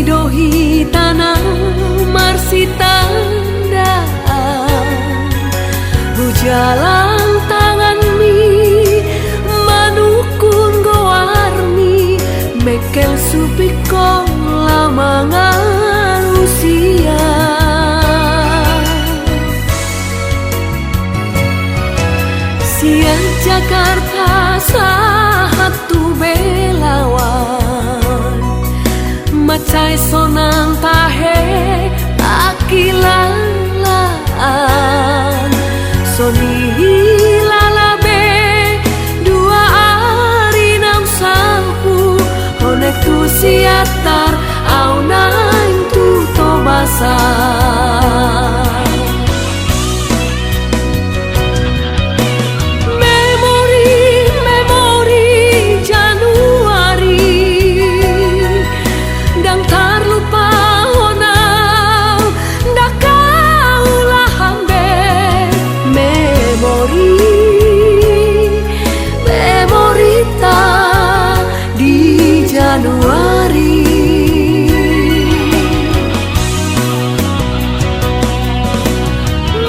dohi tanah marsi tandaan bujalang tangan mi manukun gowarmi mekel supikong lamangan usia siang Jakarta satu belawan macai sonang tahe akilalaan soni lalabe dua ari nam sampu honek tu siatar au naing tu tobasa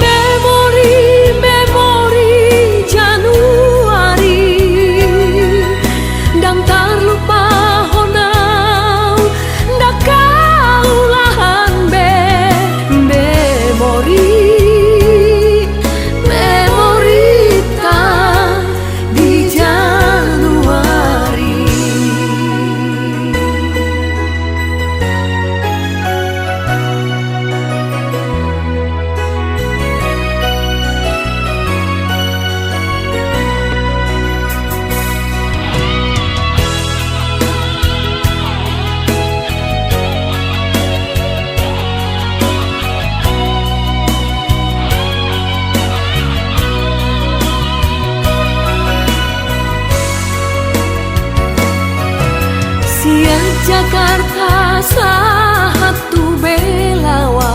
Januari memori Januari dang tarlupa honau dak kaulahan memori ta di Januari. Siang Jakarta satu belawan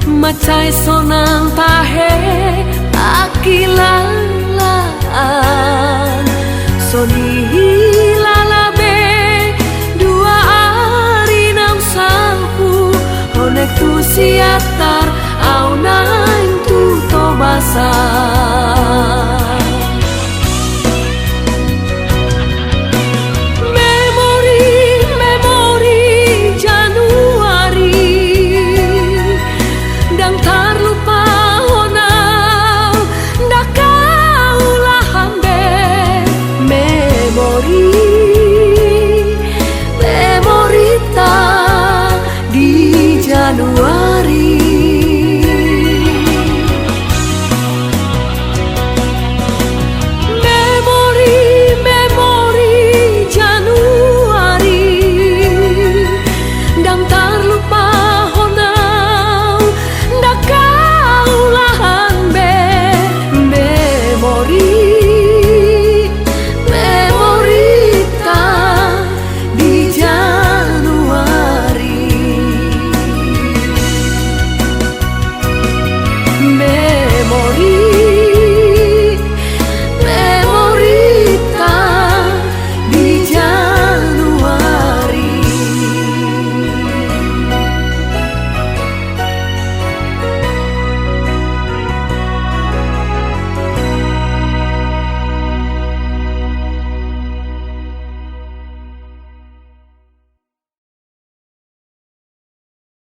macai sonang tahe akilalaan soni lalabe dua ari nam sampu honek tu siatar au naing tu tobasa